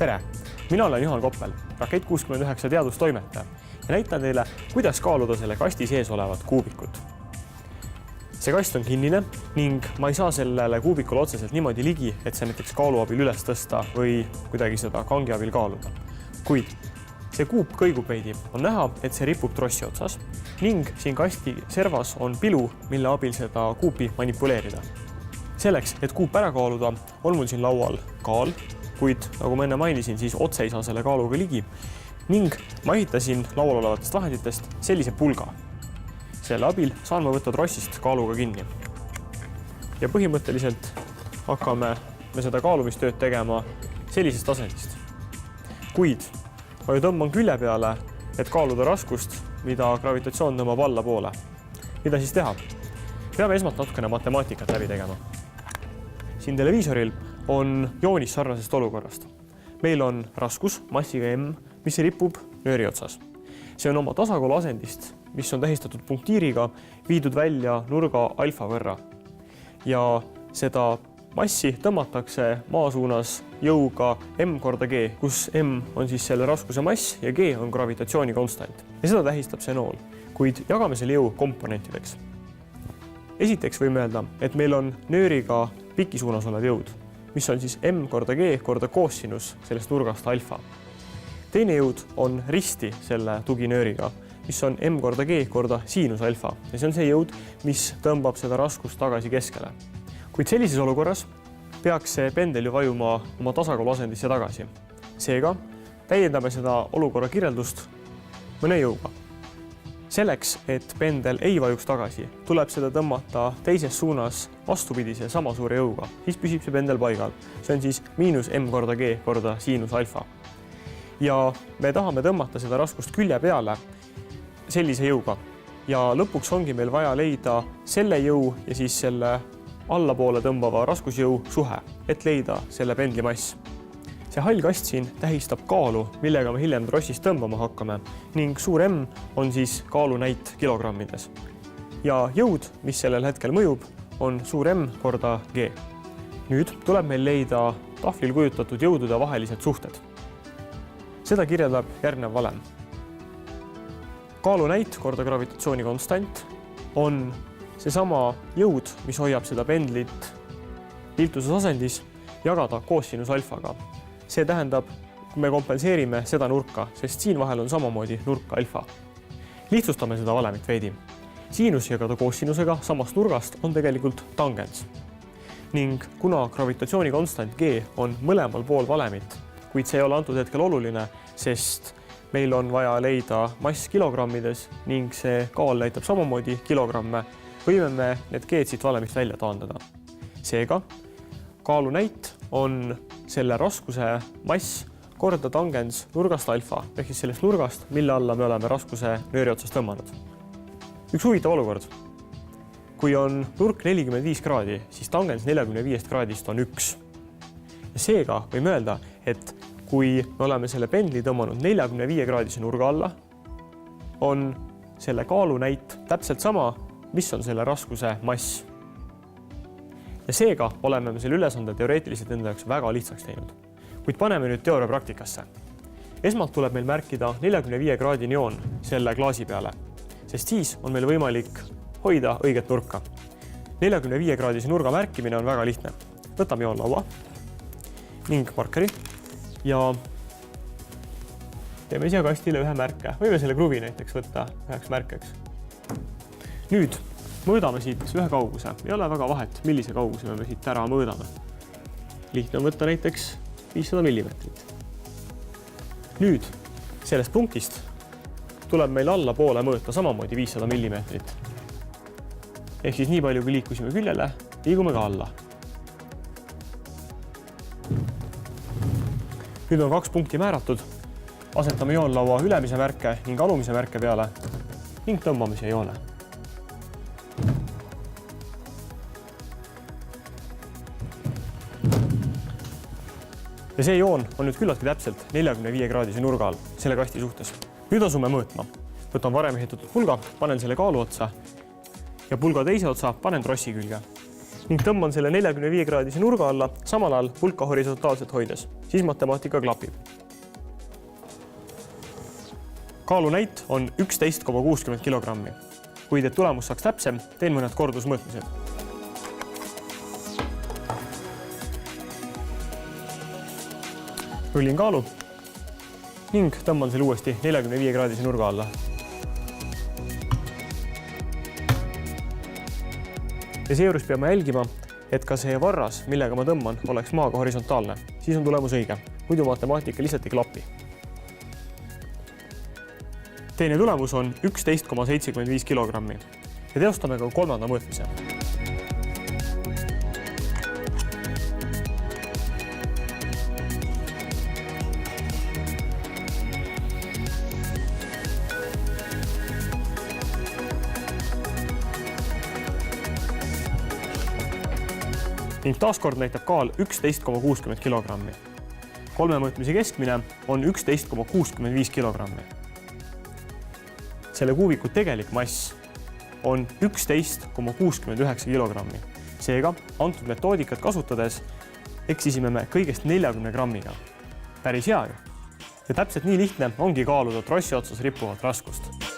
Tere! Mina olen Juhan Koppel, Rakett 69 teadustoimetaja ja näitan teile, kuidas kaaluda selle kasti sees olevat kuubikut. See kast on kinnine ning ma ei saa sellele kuubikule otseselt niimoodi ligi, et see näiteks kaalu abil üles tõsta või kuidagi seda kangi abil kaaluda. Kuid see kuup kõigub veidi, on näha, et see ripub trossi otsas ning siin kasti servas on pilu, mille abil seda kuupi manipuleerida. Selleks, et kuup ära kaaluda, on mul siin laual kaal, kuid nagu ma enne mainisin, siis otse ei saa selle kaaluga ligi ning ma ehitasin laual olevatest vahenditest sellise pulga. Selle abil saan ma võtta trossist kaaluga kinni. Ja põhimõtteliselt hakkame me seda kaalumistööd tegema sellisest asendist. Kuid ma ju tõmban külje peale, et kaaluda raskust, mida gravitatsioon tõmbab allapoole. Mida siis teha? Peame esmalt natukene matemaatikat läbi tegema. Siin televiisoril on joonis sarnasest olukorrast. Meil on raskus massiga M, mis ripub nööri otsas. See on oma tasakaalu asendist, mis on tähistatud punktiiriga, viidud välja nurga alfa võrra. Ja seda massi tõmmatakse maa suunas jõuga M korda G, kus M on siis selle raskuse mass ja G on gravitatsiooni konstant. Ja seda tähistab see nool, kuid jagame selle jõu komponentideks. Esiteks võime öelda, et meil on nööriga piki suunas olev jõud, mis on siis M korda G korda koossinus sellest nurgast alfa. Teine jõud on risti selle tuginööriga, mis on M korda G korda siinus alfa ja see on see jõud, mis tõmbab seda raskust tagasi keskele. Kuid sellises olukorras peaks see pendel ju vajuma oma tasakaalu asendisse tagasi. Seega täiendame seda olukorra kirjeldust mõne jõuga. Selleks, et pendel ei vajuks tagasi, tuleb seda tõmmata teises suunas vastupidise sama suure jõuga. Siis püsib see pendel paigal. See on siis miinus M korda G korda siinus alfa. Ja me tahame tõmmata seda raskust külje peale sellise jõuga. Ja lõpuks ongi meil vaja leida selle jõu ja siis selle allapoole tõmbava raskusjõu suhe, et leida selle pendli mass. See hall kast siin tähistab kaalu, millega me hiljem trossist tõmbama hakkame ning suur M on siis kaalunäit kilogrammides. Ja jõud, mis sellel hetkel mõjub, on suur M korda G. Nüüd tuleb meil leida tahvlil kujutatud jõudude vahelised suhted. Seda kirjeldab järgnev valem. Kaalunäit korda gravitatsiooni konstant on seesama jõud, mis hoiab seda pendlit piltuses asendis, jagada koossinus alfaga. See tähendab, kui me kompenseerime seda nurka, sest siin vahel on samamoodi nurk alfa. Lihtsustame seda valemit veidi. Siinus jagada koossinusega samast nurgast on tegelikult tangens. Ning kuna gravitatsiooni konstant G on mõlemal pool valemit, kuid see ei ole antud hetkel oluline, sest meil on vaja leida mass kilogrammides ning see kaal näitab samamoodi kilogramme, võime me need G-d siit valemist välja taandada. Seega, kaalunäit on selle raskuse mass korda tangens nurgast alfa, ehk siis sellest nurgast, mille alla me oleme raskuse nööri otsast tõmmanud. Üks huvitav olukord. Kui on nurk 45 kraadi, siis tangens 45 kraadist on 1. Ja seega võime öelda, et kui me oleme selle pendli tõmmanud 45 kraadise nurga alla, on selle kaalunäit täpselt sama, mis on selle raskuse mass. Ja seega oleme me selle ülesande teoreetiliselt enda jaoks väga lihtsaks teinud. Kuid paneme nüüd teooria praktikasse. Esmalt tuleb meil märkida 45 kraadini joon selle klaasi peale, sest siis on meil võimalik hoida õiget nurka. 45 kraadise nurga märkimine on väga lihtne. Võtame joon laua ning markeri ja teeme siia kastile ühe märke. Võime selle kruvi näiteks võtta üheks märkeks. Nüüd mõõdame siit ühe kauguse. Ei ole väga vahet, millise kauguse me siit ära mõõdame. Lihtne on võtta näiteks 500 millimeetrit. Nüüd sellest punktist tuleb meil alla poole mõõta samamoodi 500 millimeetrit. Ehk siis nii palju, kui liikusime küljele, liigume ka alla. Nüüd on 2 punkti määratud. Asetame joonlaua ülemise märke ning alumise märke peale ning tõmbame siia joone. Ja see joon on nüüd küllaltki täpselt 45 kraadise nurga all selle kasti suhtes. Nüüd asume mõõtma. Võtan varem ehitatud pulga, panen selle kaalu otsa ja pulga teise otsa panen trossi külge. ning tõmban selle 45-kraadise nurga alla, samal ajal pulka horisontaalselt hoides. Siis matemaatika klapib. Kaalunäit on 11,60 kilogrammi. Kuid et tulemus saaks täpsem, teen mõned kordusmõõtmised. Rullin kaalu ning tõmban selle uuesti 45-kraadise nurga alla. Ja seejuures peame jälgima, et ka see varras, millega ma tõmban, oleks maaga horisontaalne. Siis on tulemus õige. Muidu matemaatika lihtsalt ei klapi. Teine tulemus on 11,75 kilogrammi ja teostame ka kolmanda mõõtmise. Ning taaskord näitab kaal 11,60 kilogrammi. Kolme mõõtmise keskmine on 11,65 kilogrammi. Selle kuubiku tegelik mass on 11,69 kilogrammi. Seega, antud metoodikat kasutades eksisime me kõigest 40 grammiga. Päris hea ju. Ja täpselt nii lihtne ongi kaaluda trossi otsas rippuvat raskust.